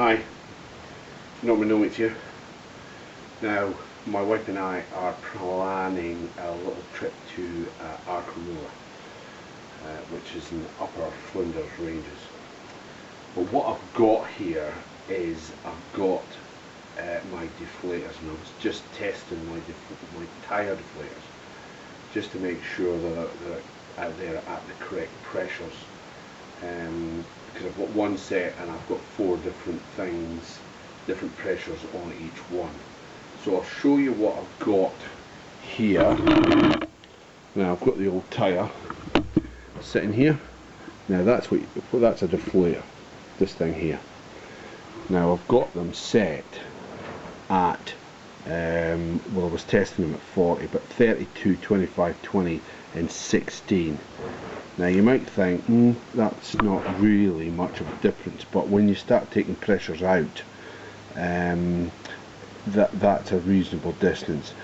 Hi, Norman Nomex here. Now, my wife and I are planning a little trip to Arcarola, which is in the upper Flinders Ranges. But what I've got here is I've got my deflators, and I was just testing my tyre deflators just to make sure that they're at the correct pressures. Because I've got one set and I've got 4 different things, different pressures on each one. So I'll show you what I've got here. Now I've got the old tyre sitting here. Now that's a deflator, this thing here. Now I've got them set at, well, I was testing them at 40, but 32, 25, 20 and 16. Now you might think, that's not really much of a difference, but when you start taking pressures out, that's a reasonable distance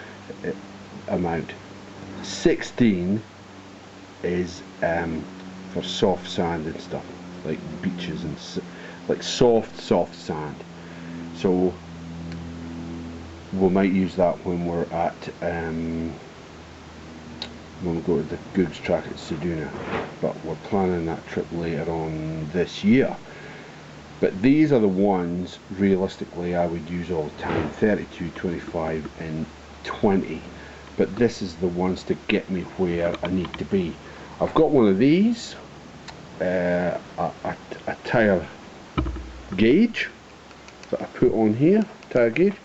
amount. 16 is for soft sand and stuff, like beaches and like soft sand. So we might use that when we're at when we go to the goods track at Seduna, but we're planning that trip later on this year. But these are the ones realistically I would use all the time, 32, 25 and 20, but this is the ones to get me where I need to be. I've got one of these, a tyre gauge that I put on here, tyre gauge.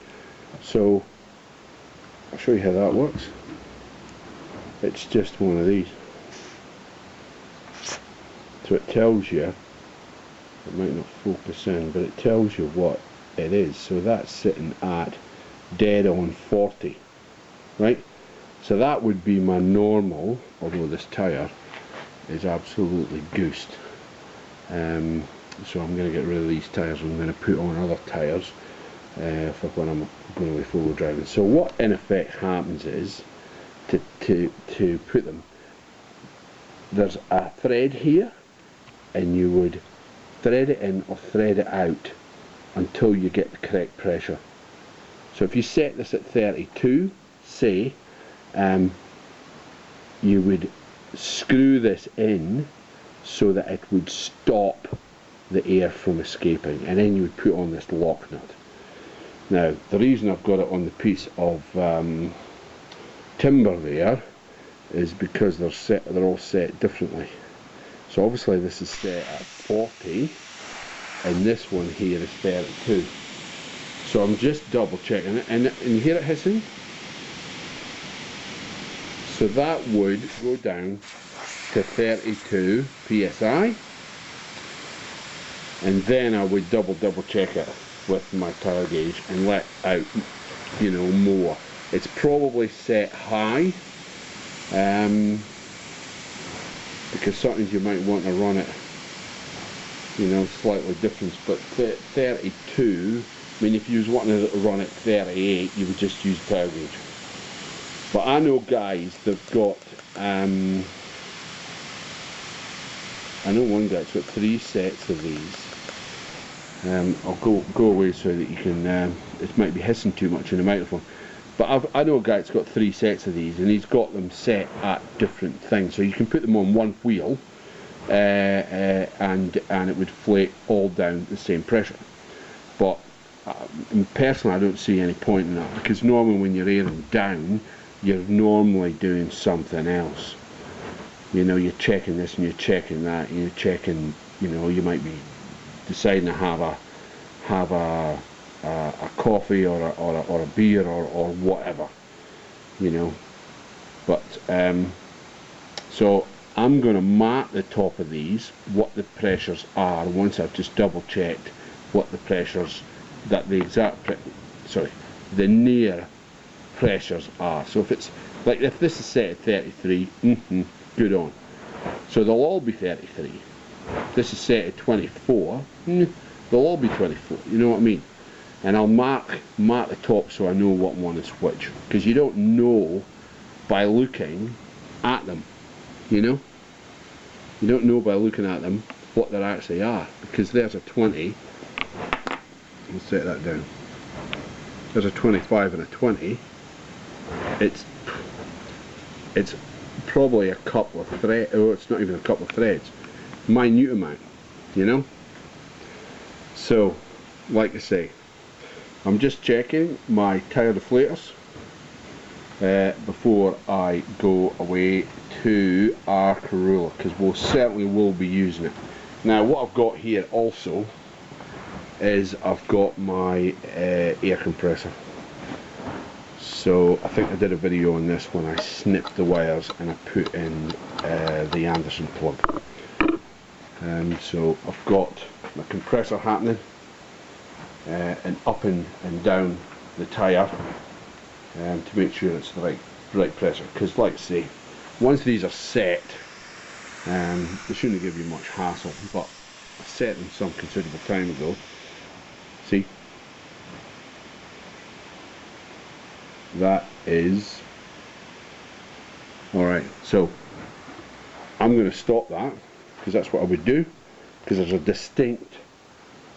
So I'll show you how that works. It's just one of these. So it tells you, it might not focus in, but it tells you what it is. So that's sitting at dead on 40, right? So that would be my normal, although this tyre is absolutely goosed. So I'm going to get rid of these tyres. I'm going to put on other tyres for when I'm going away four-wheel driving. So what in effect happens is, to put them, there's a thread here, and you would thread it in or thread it out until you get the correct pressure. So if you set this at 32, say, you would screw this in so that it would stop the air from escaping, and then you would put on this lock nut. Now the reason I've got it on the piece of timber there is because they're all set differently. So obviously this is set at 40 and this one here is 32. So I'm just double checking it, and you hear it hissing? So that would go down to 32 psi, and then I would double check it with my tyre gauge and let out, you know, more. It's probably set high, because sometimes you might want to run it, you know, slightly different. But 32, I mean, if you was wanting to run it 38, you would just use tyre gauge. But I know guys that've got, I know one guy's got 3 sets of these. I'll go away so that you can, it might be hissing too much in the microphone. But I know a guy that's got 3 sets of these, and he's got them set at different things. So you can put them on one wheel, and it would flake all down the same pressure. But personally, I don't see any point in that, because normally when you're airing down, you're normally doing something else. You know, you're checking this and you're checking that, and you're checking, you know, you might be deciding to have a coffee or a beer or whatever, you know. But so I'm going to mark the top of these what the pressures are once I've just double checked what the pressures, that the exact the near pressures are. So if it's like, if this is set at 33, good on. So they'll all be 33. If this is set at 24, they'll all be 24. You know what I mean? And I'll mark the top so I know what one is which, because you don't know by looking at them, you know? You don't know by looking at them what they actually are, because there's a 20 we'll set that down. There's a 25 and a 20. It's probably a couple of threads. Oh, it's not even a couple of threads. Minute amount, you know. So, like I say, I'm just checking my Tyre deflators before I go away to our Corolla, because we'll certainly will be using it. Now, what I've got here also is I've got my air compressor. So I think I did a video on this when I snipped the wires and I put in the Anderson plug. So I've got my compressor happening and up and down the tyre to make sure it's the right pressure. Because like I say, once these are set, they shouldn't give you much hassle, but I set them some considerable time ago. See? That is alright. So I'm going to stop that, because that's what I would do, because there's a distinct,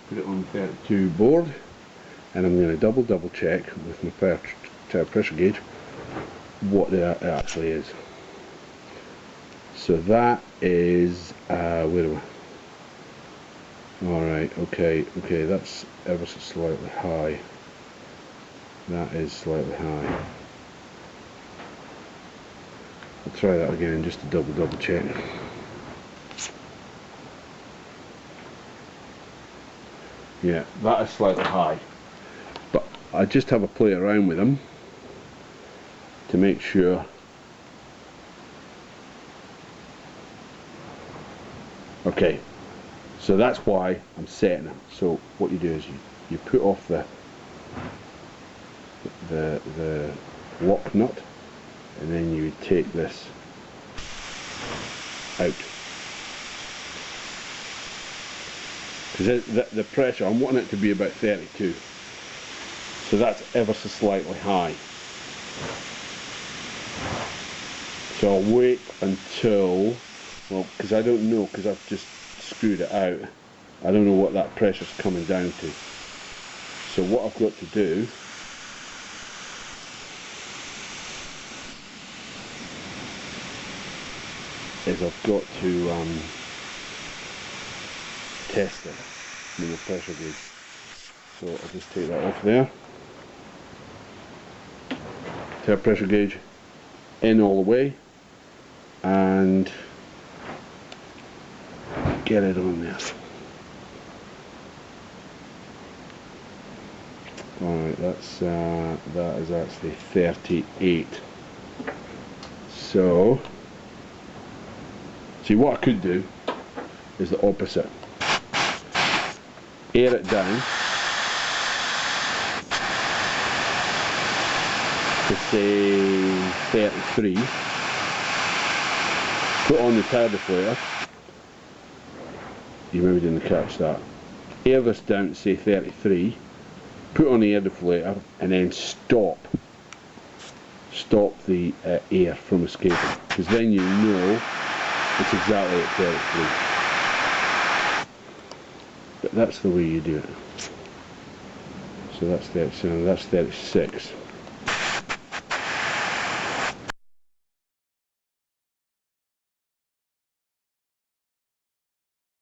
put it on 32 board, and I'm going to double check with my tyre pressure gauge what it actually is. So that is where am I? Alright, okay, that's ever so slightly high. That is slightly high. I'll try that again just to double check. Yeah, that is slightly high. But I just have a play around with them to make sure. Okay, so that's why I'm setting them. So what you do is you put off the lock nut, and then you would take this out, because the pressure, I'm wanting it to be about 32, so that's ever so slightly high. So I'll wait until, well, because I don't know, because I've just screwed it out, I don't know what that pressure's coming down to. So what I've got to do is I've got to test it with the pressure gauge. So I'll just take that off there. Tyre pressure gauge in all the way and get it on there. Alright, that is actually 38. So see, what I could do is the opposite. Air it down to say 33. Put on the tyre deflator. You maybe didn't catch that. Air this down to say 33. Put on the air deflator and then stop the air from escaping, because then you know it's exactly at 33. But that's the way you do it. So that's 37, that's 36.